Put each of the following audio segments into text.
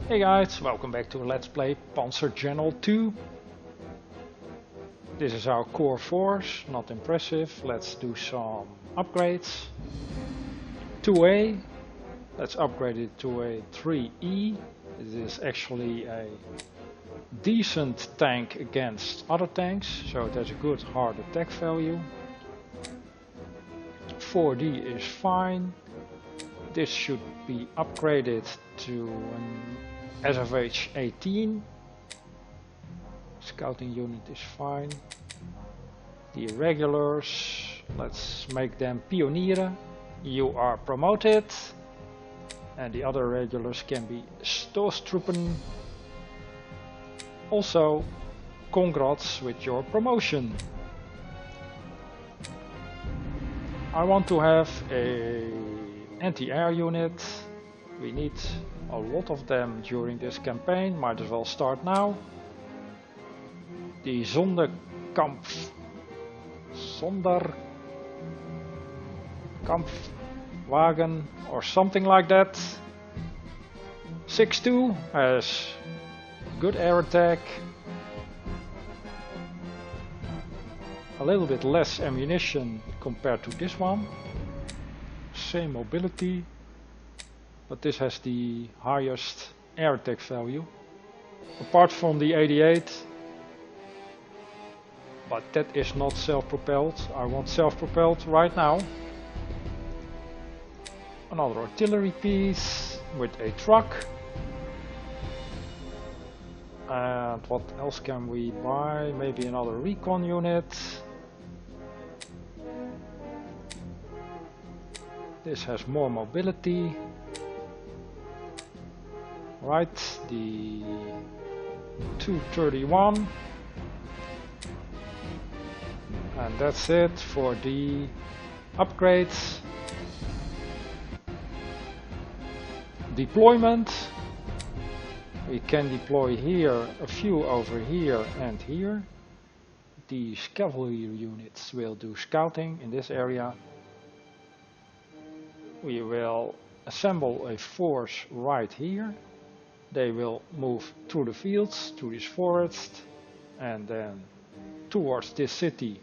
Hey guys, welcome back to Let's Play Panzer General 2. This is our core force, not impressive. Let's do some upgrades. 2A, let's upgrade it to a 3E. It is actually a decent tank against other tanks, so it has a good hard attack value. 4D is fine. This should be upgraded to an SFH 18. Scouting unit is fine. The irregulars, let's make them pionieren. You are promoted. And the other regulars can be Stoßtruppen. Also, congrats with your promotion. I want to have a anti-air unit. We need a lot of them during this campaign, might as well start now. The Sonderkampfwagen or something like that. 6.2 has good air attack. A little bit less ammunition compared to this one. Same mobility. But this has the highest air attack value. Apart from the 88. But that is not self-propelled. I want self-propelled right now. Another artillery piece with a truck. And what else can we buy? Maybe another recon unit. This has more mobility. Right, the 231. And that's it for the upgrades. Deployment. We can deploy here, a few over here and here. These cavalry units will do scouting in this area. We will assemble a force right here. They will move through the fields, through this forest, and then towards this city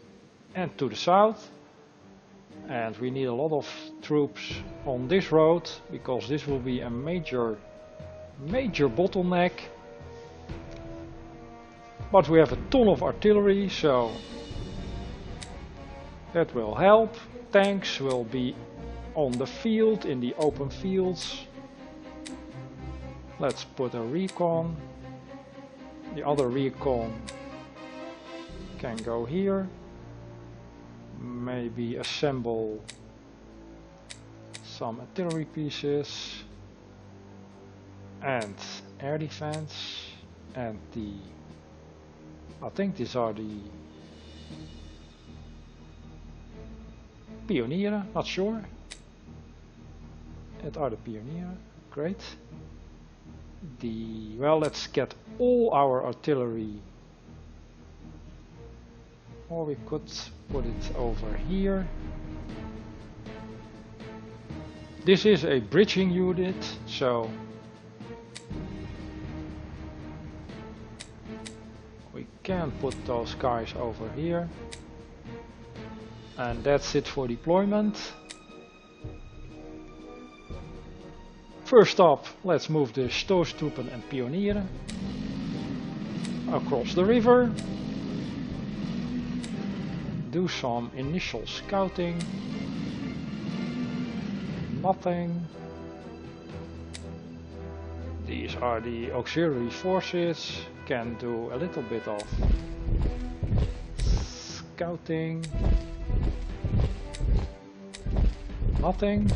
and to the south. And we need a lot of troops on this road, because this will be a major bottleneck. But we have a ton of artillery, so that will help. Tanks will be on the field, in the open fields. Let's put a recon. The other recon can go here. Maybe assemble some artillery pieces and air defense, and I think these are the pionieren, not sure. It are the pionieren, great. Well, let's get all our artillery, or we could put it over here. This is a bridging unit, so we can put those guys over here. And that's it for deployment. First up, let's move the Stoßtruppen and pionieren across the river. Do some initial scouting. Nothing. These are the auxiliary forces. Can do a little bit of scouting. Nothing.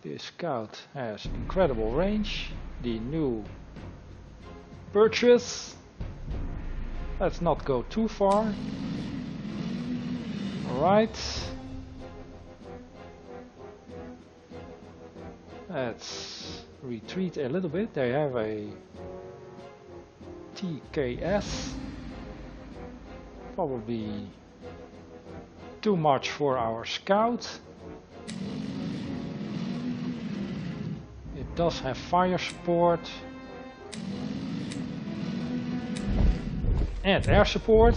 This scout has incredible range. The new purchase. Let's not go too far. Alright. Let's retreat a little bit. They have a TKS. Probably too much for our scout. It does have fire support and air support.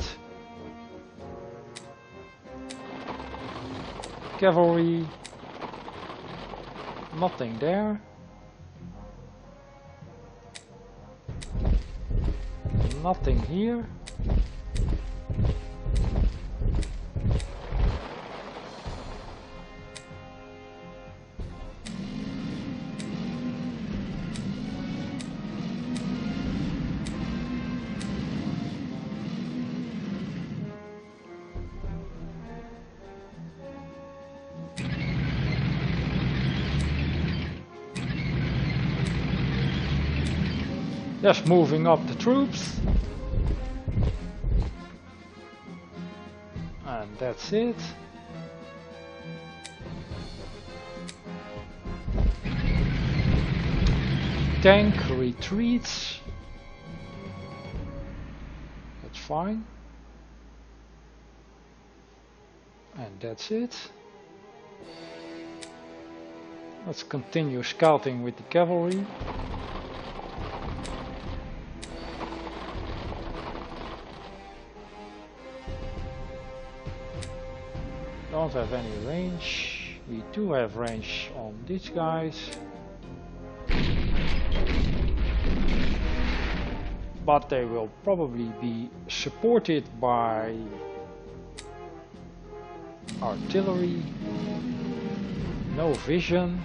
Cavalry, nothing there. Nothing here. Just moving up the troops. And that's it. Tank retreats. That's fine. And that's it. Let's continue scouting with the cavalry. Don't have any range. We do have range on these guys. But they will probably be supported by artillery. No vision.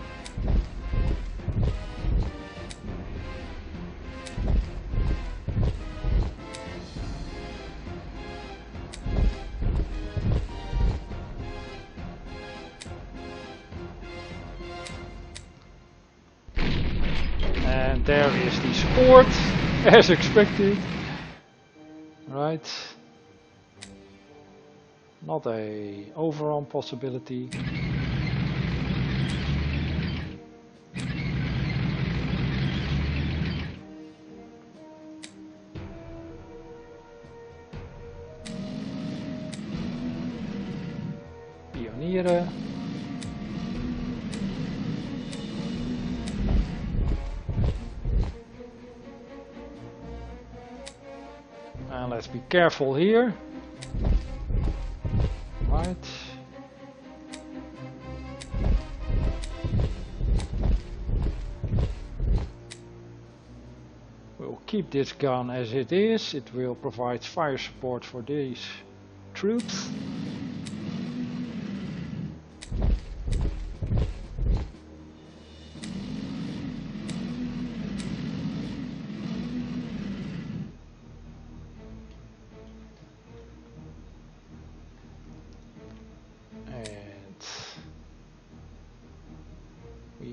And there is the support, as expected. Right. Not a overrun possibility. Pionieren. And let's be careful here. Right. We'll keep this gun as it is. It will provide fire support for these troops.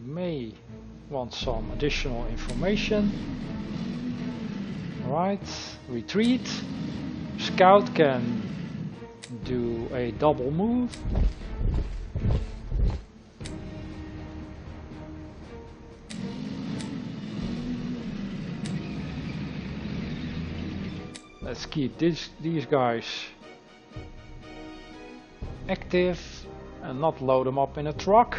May want some additional information. Right, retreat. Scout can do a double move. Let's keep these guys active and not load them up in a truck.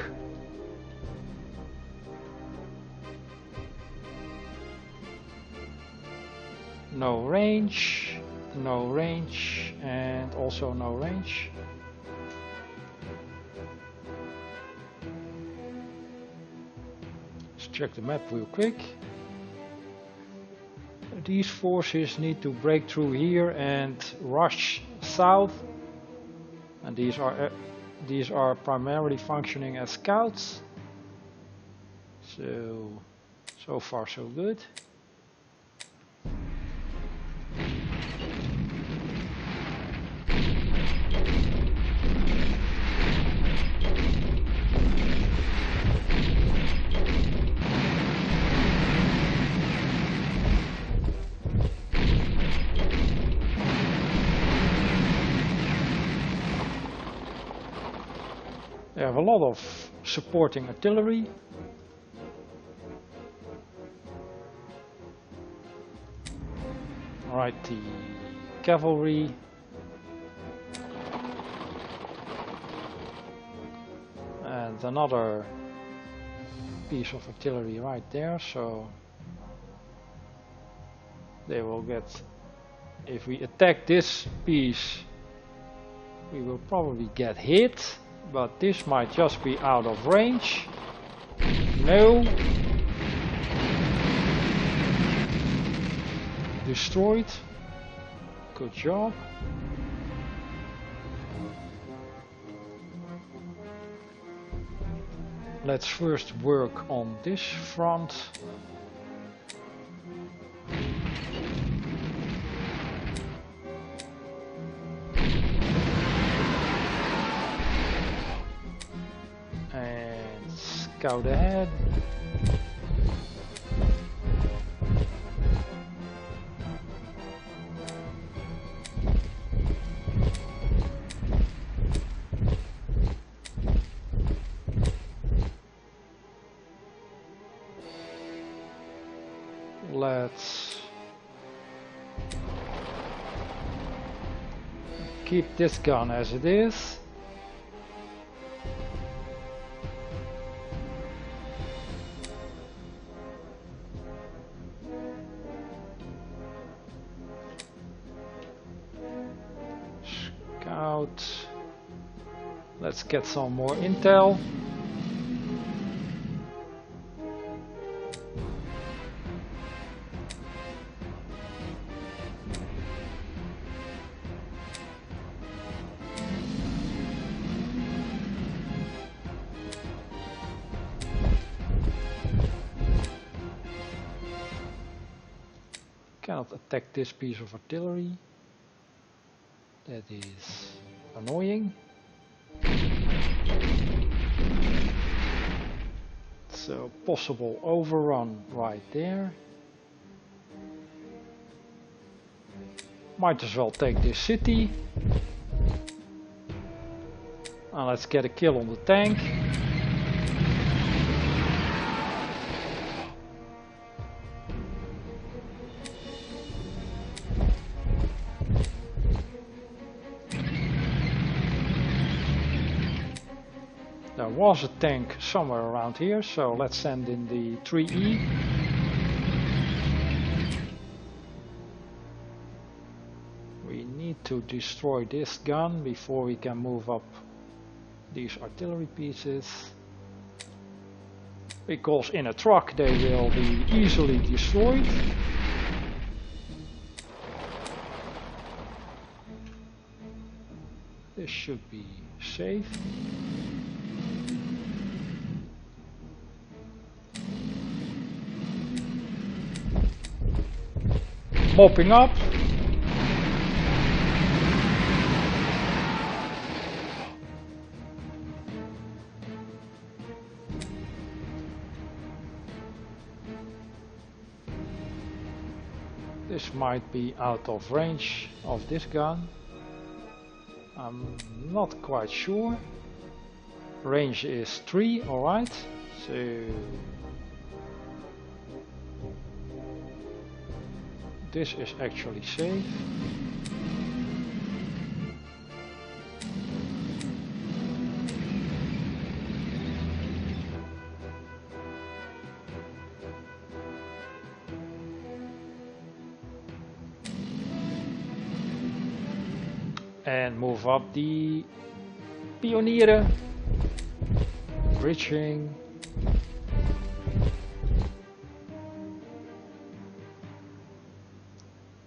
No range, and also no range. Let's check the map real quick. These forces need to break through here and rush south, and these are primarily functioning as scouts. So far so good. They have a lot of supporting artillery. Right, the cavalry. And another piece of artillery right there, so they will get, if we attack this piece, we will probably get hit, but this might just be out of range. No. Destroyed. Good job. Let's first work on this front. And scout ahead. Let's keep this gun as it is. Scout. Let's get some more intel. Cannot attack this piece of artillery. That is annoying. So possible overrun right there. Might as well take this city. And let's get a kill on the tank. There was a tank somewhere around here, so let's send in the 3E. We need to destroy this gun before we can move up these artillery pieces. Because in a truck they will be easily destroyed. This should be safe. Mopping up. This might be out of range of this gun. I'm not quite sure. Range is 3, alright. So this is actually safe. And move up the pionieren. Bridging.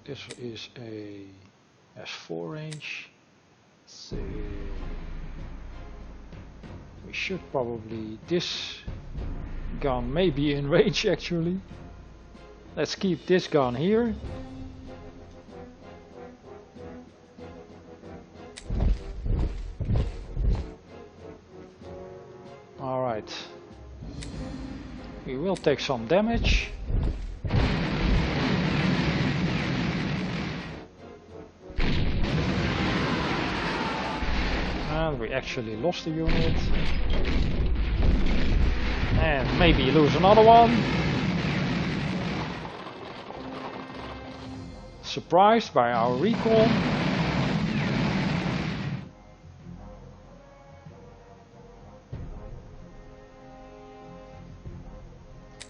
This is a S4 range, so we should probably, this gun may be in range actually. Let's keep this gun here. Alright, we will take some damage. And we actually lost a unit. And maybe lose another one. surprised by our recall.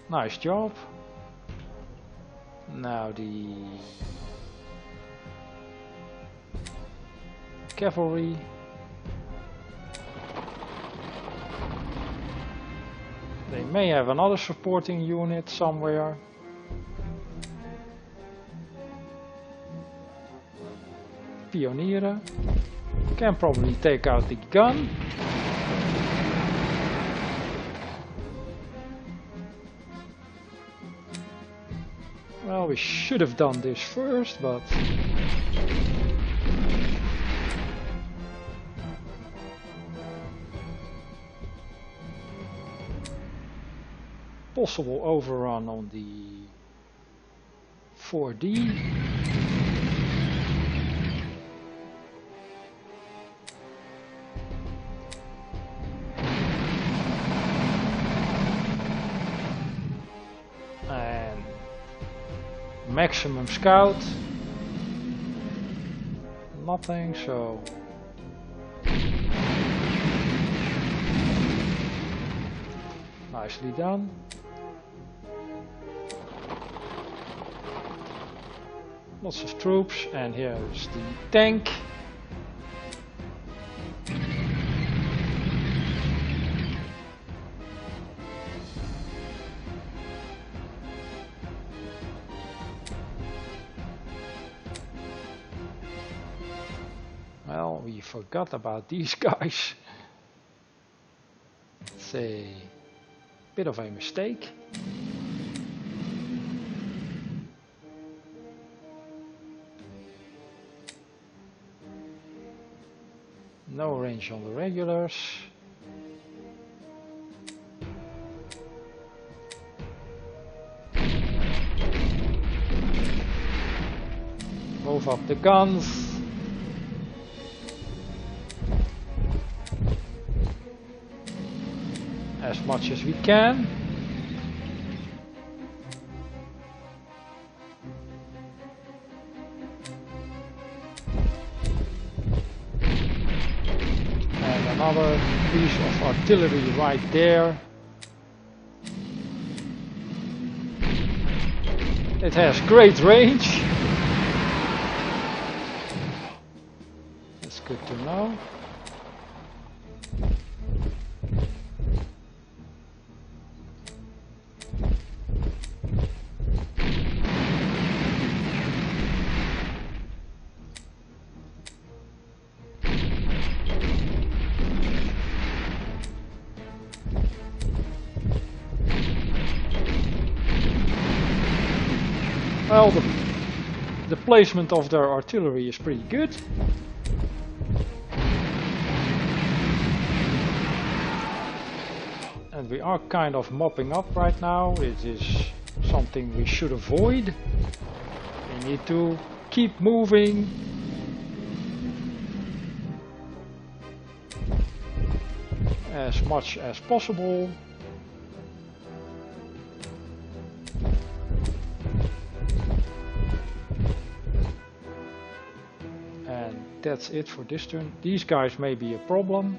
Nice job. Now the cavalry. They may have another supporting unit somewhere. Pionieren. Can probably take out the gun. Well, we should have done this first, but possible overrun on the 4D. And maximum scout. Nothing, so nicely done. Lots of troops, and here's the tank. Well, we forgot about these guys. It's a bit of a mistake. No range on the regulars. Move up the guns. As much as we can. Another piece of artillery right there. It has great range. That's good to know. Well, the placement of their artillery is pretty good. And we are kind of mopping up right now. It is something we should avoid. We need to keep moving. As much as possible. That's it for this turn. These guys may be a problem.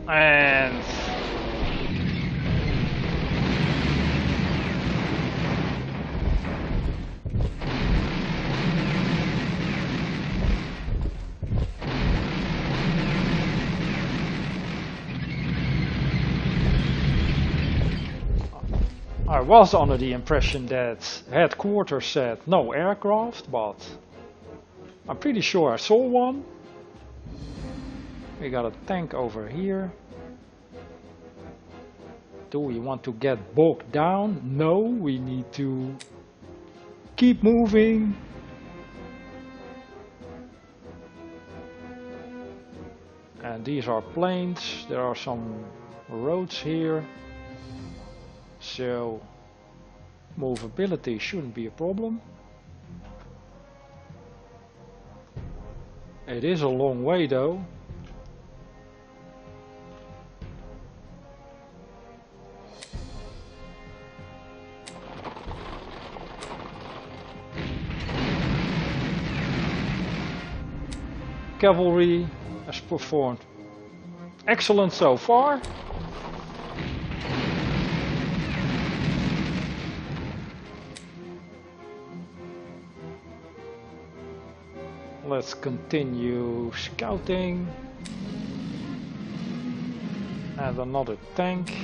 And I was under the impression that headquarters said no aircraft, but I'm pretty sure I saw one. We got a tank over here. Do we want to get bogged down? No, we need to keep moving. And these are plains. There are some roads here. So movability shouldn't be a problem. It is a long way though. cavalry has performed excellent so far. Let's continue scouting. Add another tank.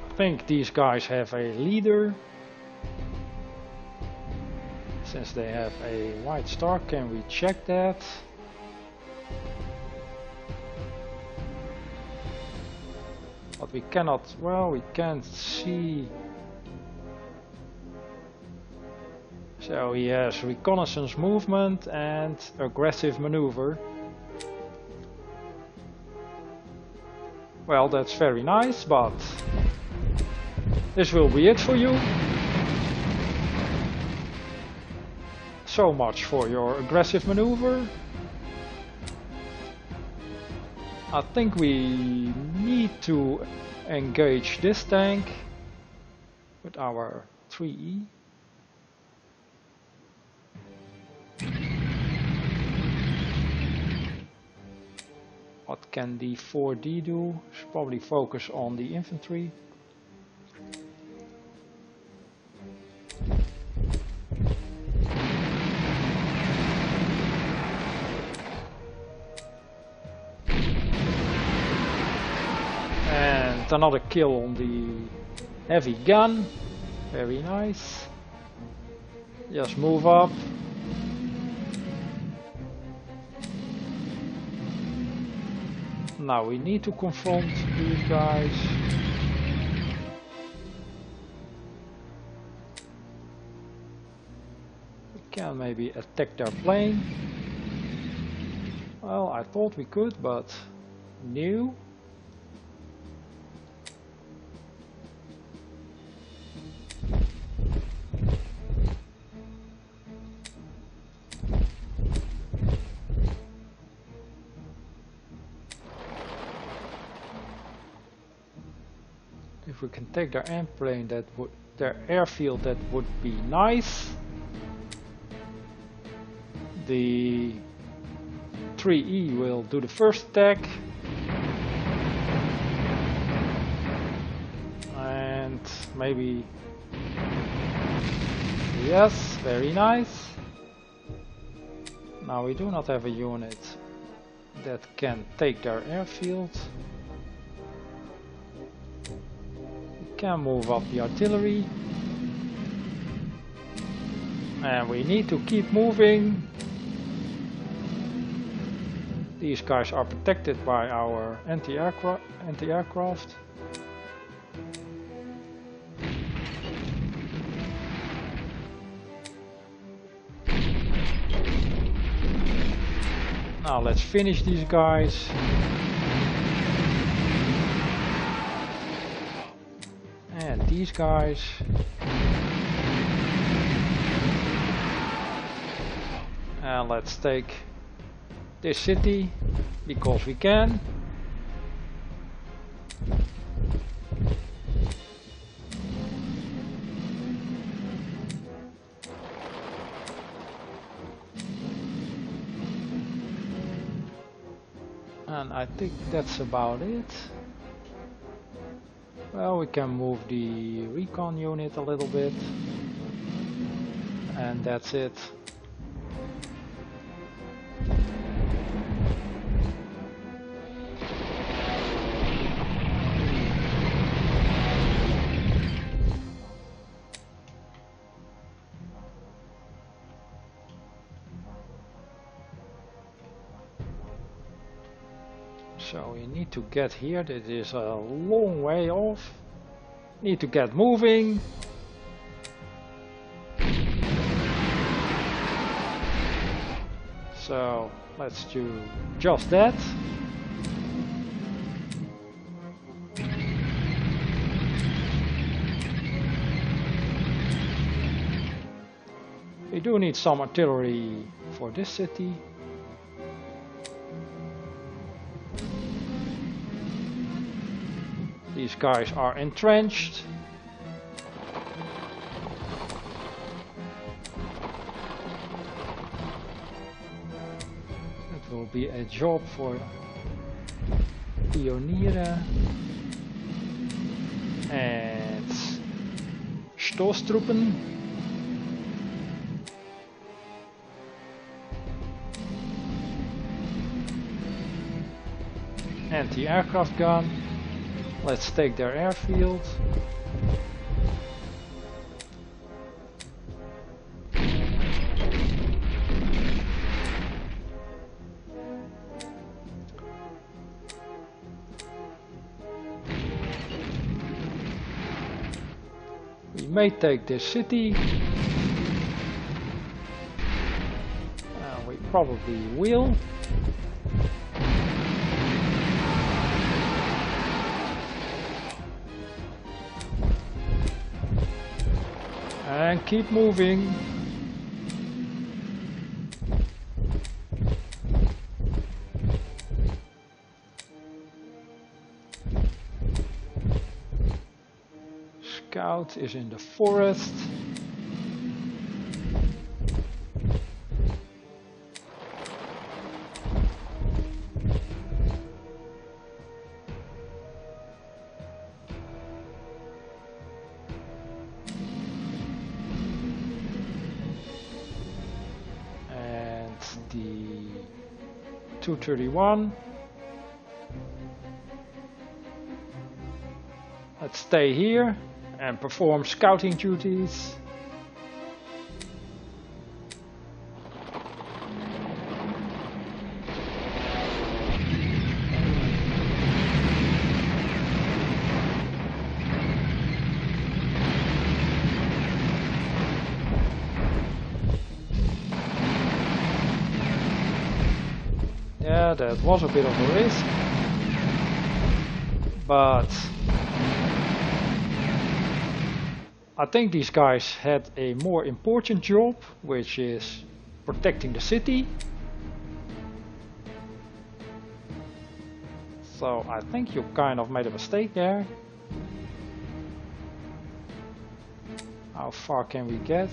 I think these guys have a leader. Since they have a white star, can we check that? But we cannot, well, we can't see. So he has reconnaissance movement and aggressive maneuver. Well, that's very nice, but this will be it for you. So much for your aggressive maneuver. I think we need to engage this tank with our 3E. What can the 4D do? Should probably focus on the infantry. Another kill on the heavy gun, very nice. Just move up. Now we need to confront these guys. We can maybe attack their plane. Well, I thought we could, but no. If we can take their airplane, their airfield, that would be nice. The 3E will do the first attack. And maybe, yes, very nice. Now we do not have a unit that can take their airfield. Can move up the artillery, and we need to keep moving. These guys are protected by our anti-aircraft. Now let's finish these guys. And these guys. And let's take this city because we can. And I think that's about it. Well, we can move the recon unit a little bit, and that's it. So we need to get here. That is a long way off. Need to get moving. So let's do just that. We do need some artillery for this city. These guys are entrenched. It will be a job for pionieren and stoßtroepen. Anti-aircraft gun. Let's take their airfield. We may take this city. We probably will. And keep moving. Scout is in the forest. The 231. Let's stay here and perform scouting duties. Yeah, that was a bit of a risk, but I think these guys had a more important job, which is protecting the city. So I think you kind of made a mistake there. How far can we get?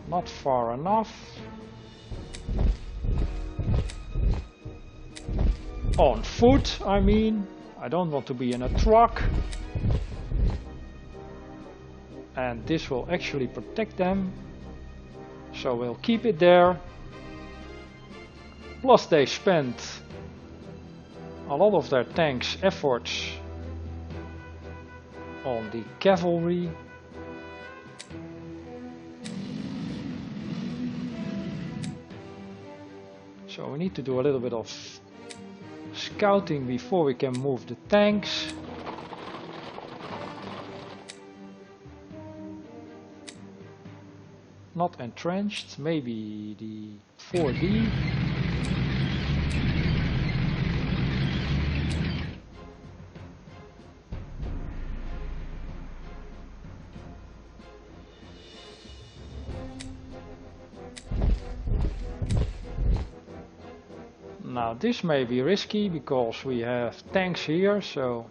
Not far enough. On foot, I mean. I don't want to be in a truck. And this will actually protect them. So we'll keep it there. Plus they spent a lot of their tanks' efforts on the cavalry. So we need to do a little bit of scouting before we can move the tanks. Not entrenched, maybe the 4D. Now this may be risky because we have tanks here, so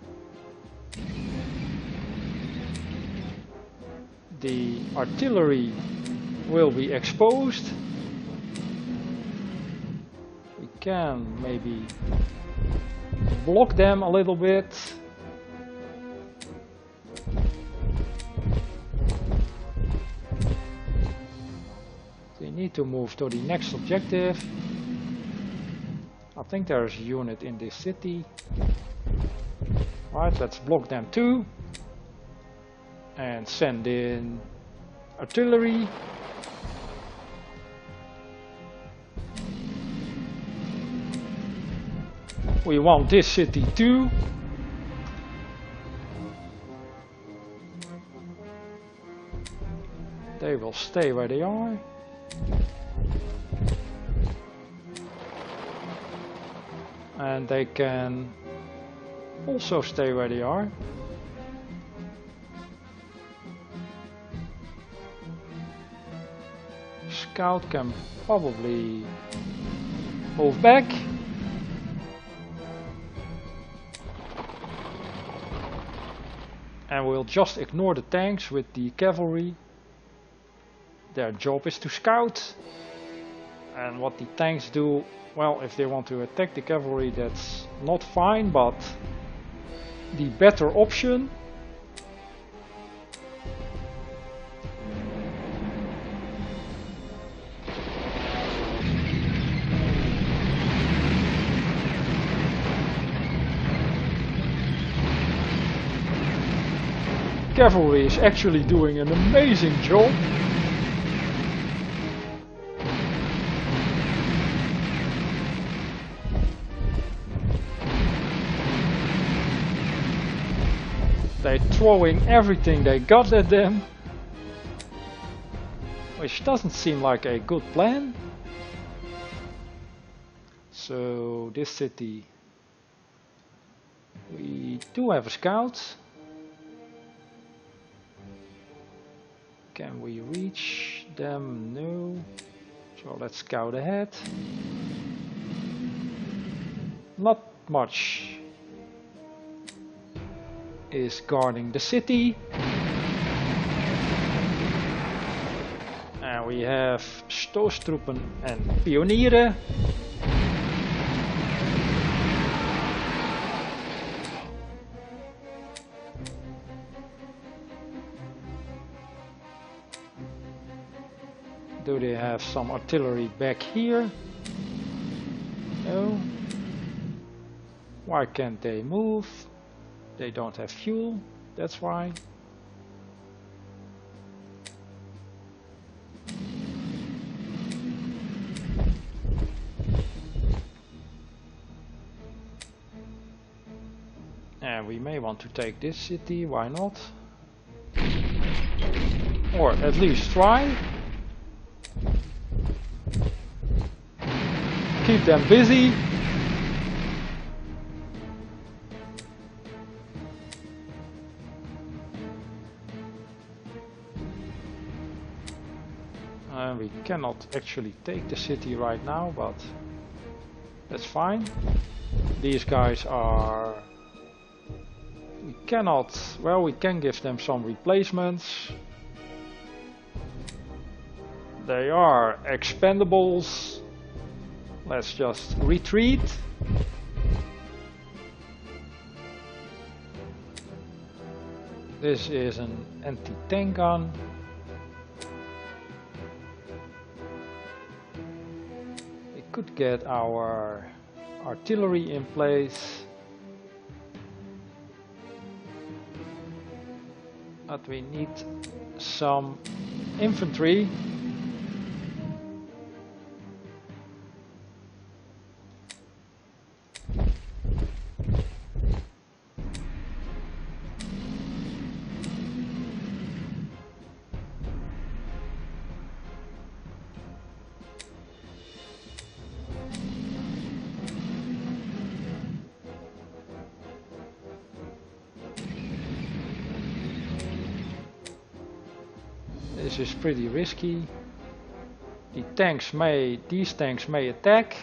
the artillery will be exposed. We can maybe block them a little bit. They need to move to the next objective. I think there's a unit in this city. Right, let's block them too. And send in artillery. We want this city too. They will stay where they are. And they can also stay where they are. scout can probably move back. And we'll just ignore the tanks with the cavalry. Their job is to scout. And what the tanks do, well, if they want to attack the cavalry, that's not fine, but the better option. Cavalry is actually doing an amazing job. They're throwing everything they got at them, which doesn't seem like a good plan. So this city, we do have a scout. Can we reach them? No. So let's scout ahead. Not much is guarding the city. And we have stoßtroepen and pionieren. Do they have some artillery back here? No. Why can't they move? They don't have fuel, that's why. And we may want to take this city, why not? Or at least try. Keep them busy. We cannot actually take the city right now, but that's fine. These guys are... We cannot... Well, we can give them some replacements. They are expendables. Let's just retreat. This is an anti-tank gun. We could get our artillery in place. But we need some infantry. This is pretty risky. These tanks may attack,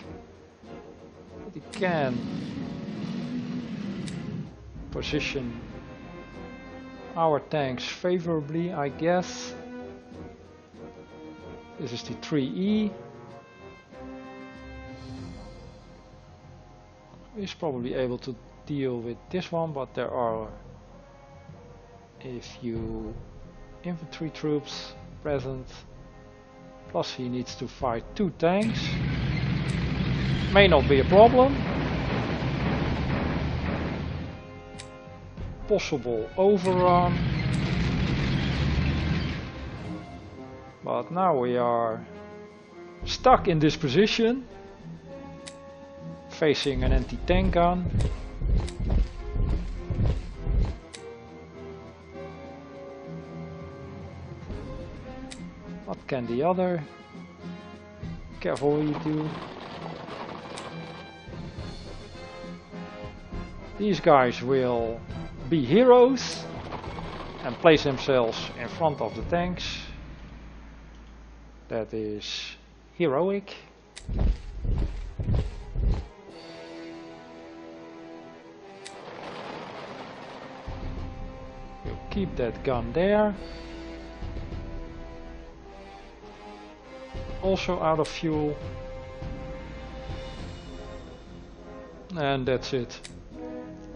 but it can position our tanks favorably, I guess. This is the 3E. He's probably able to deal with this one, but there are a few infantry troops present. Plus he needs to fight 2 tanks. May not be a problem. Possible overrun. But now we are stuck in this position, facing an anti-tank gun. What can the other cavalry do? These guys will be heroes and place themselves in front of the tanks. That is heroic. You keep that gun there. Also out of fuel. And that's it.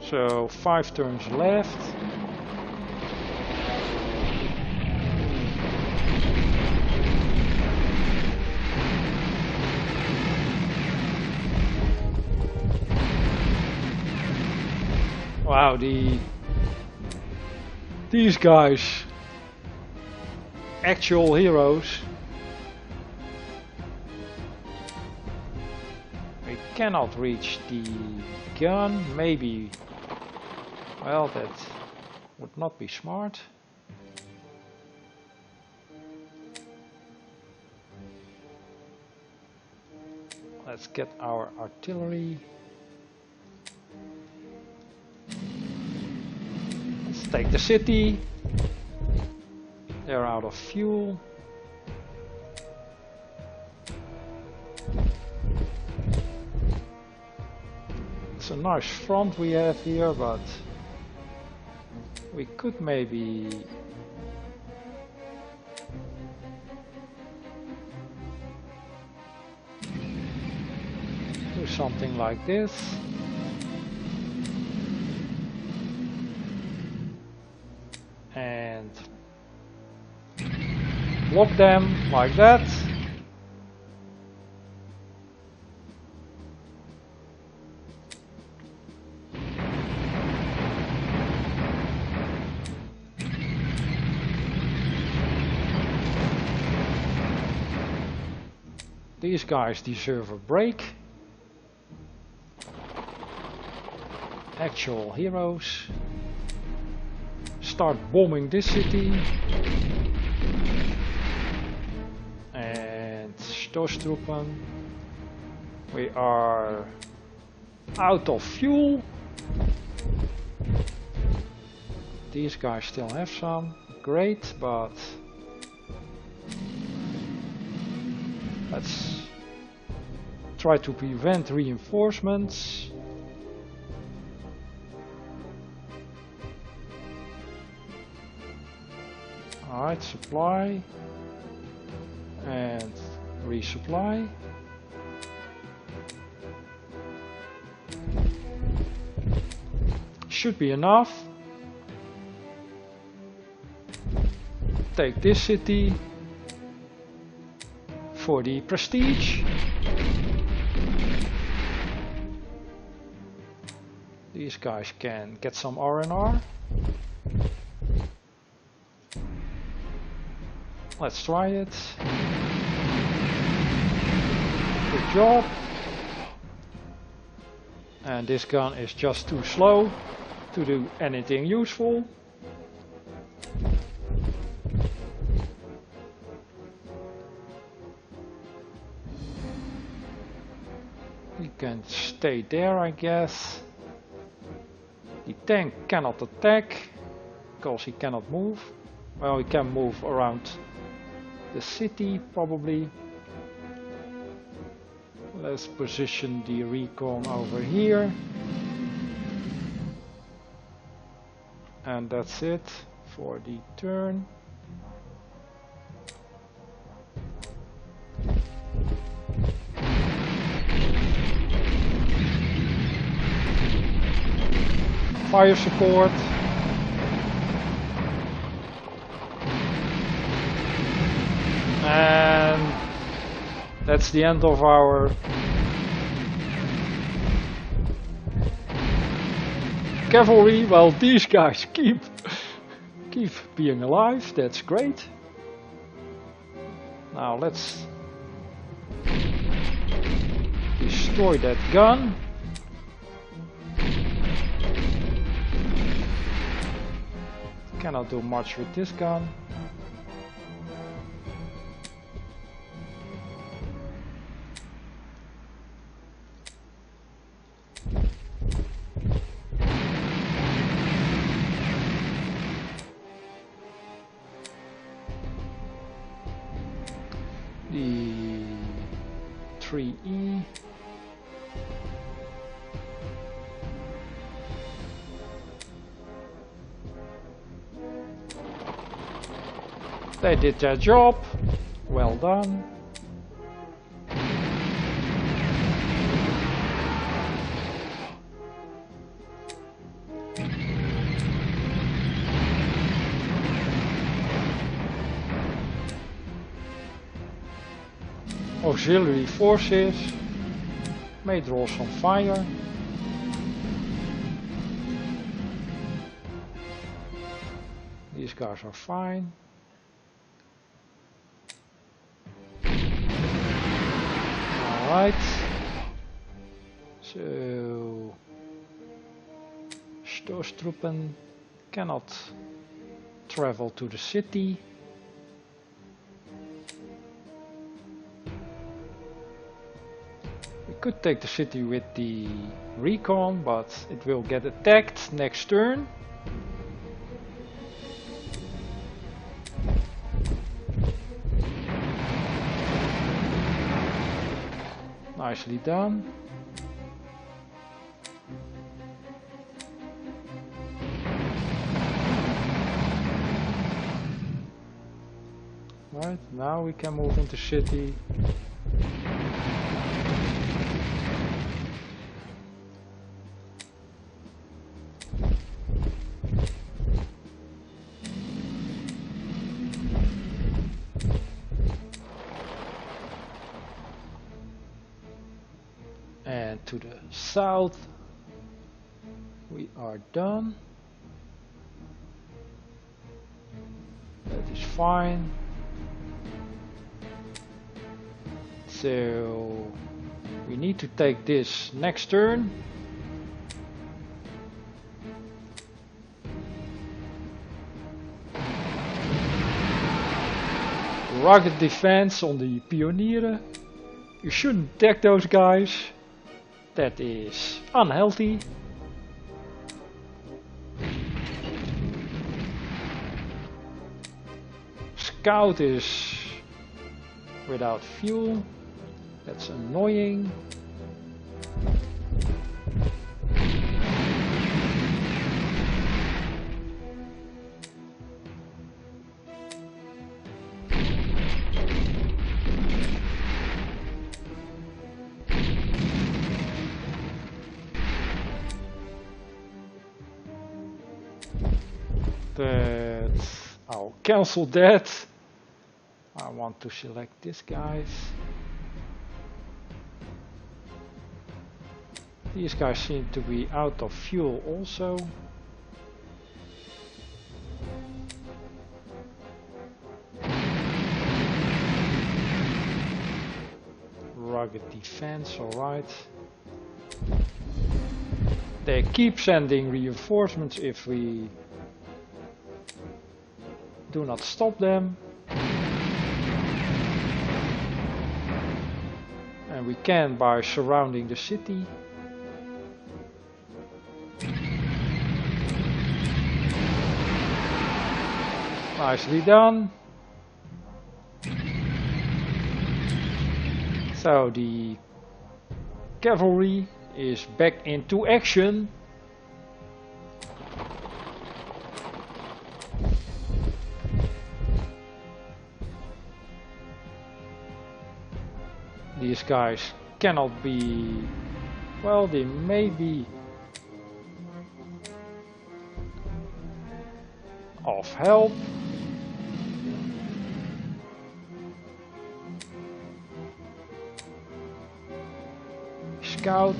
So 5 turns left. Wow, these guys, actual heroes. We cannot reach the gun, maybe. Well, that would not be smart. Let's get our artillery. Let's take the city. They're out of fuel. It's a nice front we have here, but we could maybe do something like this. And block them like that. These guys deserve a break. Actual heroes. Start bombing this city. And Stoßtruppen. We are out of fuel. These guys still have some. Great, but let's try to prevent reinforcements. Alright, supply and resupply. Should be enough. Take this city for the prestige. These guys can get some R&R. Let's try it. Good job. And this gun is just too slow to do anything useful. You can stay there, I guess. The tank cannot attack because he cannot move. Well, he can move around the city probably. Let's position the recon over here. And that's it for the turn. Fire support. And that's the end of our cavalry. Well, these guys keep being alive. That's great. Now let's destroy that gun. Cannot do much with this gun. 3E. They did their job. Well done. Auxiliary forces may draw some fire. These guys are fine. Alright. So Stoßtruppen cannot travel to the city. Could take the city with the recon, but it will get attacked next turn. Nicely done. Right, now we can move into city. And to the south we are done. That is fine. So we need to take this next turn. Rugged defense on the pionieren. You shouldn't attack those guys. That is unhealthy. Scout is without fuel. That's annoying. I'll cancel that. I want to select this guys. These guys seem to be out of fuel also. Rugged defense, alright. They keep sending reinforcements if we do not stop them. And we can by surrounding the city. Nicely done. So the cavalry is back into action. These guys cannot be, well, they may be of help. Scout.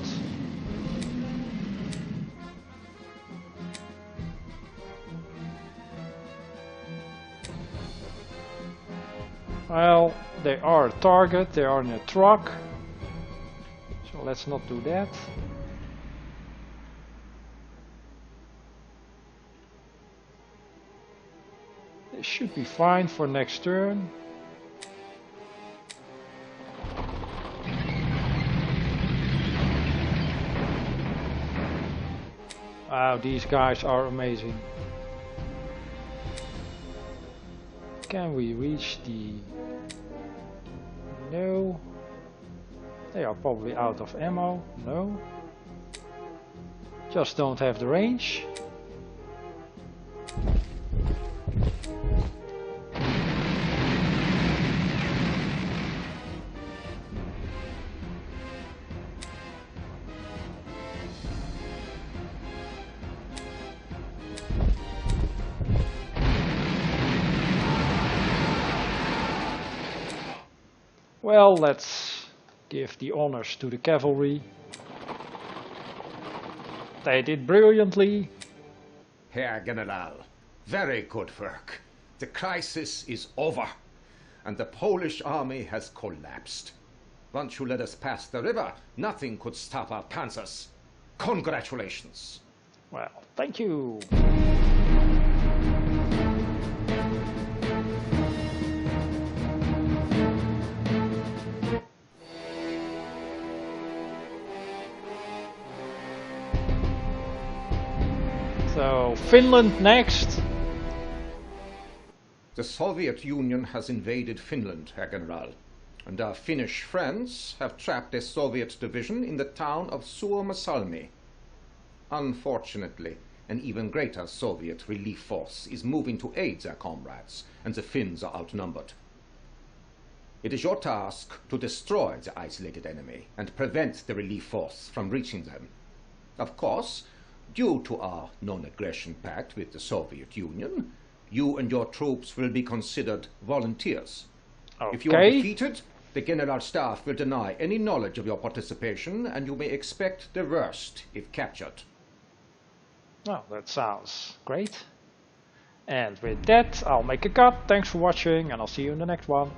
Well, they are a target, they are in a truck, so let's not do that. They should be fine for next turn. Wow, these guys are amazing. Can we reach the... No. They are probably out of ammo. No. Just don't have the range. Well, let's give the honors to the cavalry. They did brilliantly. Herr General, very good work. The crisis is over, and the Polish army has collapsed. Once you let us pass the river, nothing could stop our panzers. Congratulations. Well, thank you. So, Finland next. The Soviet Union has invaded Finland, Herr General, and our Finnish friends have trapped a Soviet division in the town of Suomussalmi. Unfortunately, an even greater Soviet relief force is moving to aid their comrades, and the Finns are outnumbered. It is your task to destroy the isolated enemy and prevent the relief force from reaching them. Of course, due to our non-aggression pact with the Soviet Union, you and your troops will be considered volunteers. Okay. If you are defeated, the General Staff will deny any knowledge of your participation, and you may expect the worst if captured. Oh, that sounds great. And with that, I'll make a cut. Thanks for watching, and I'll see you in the next one.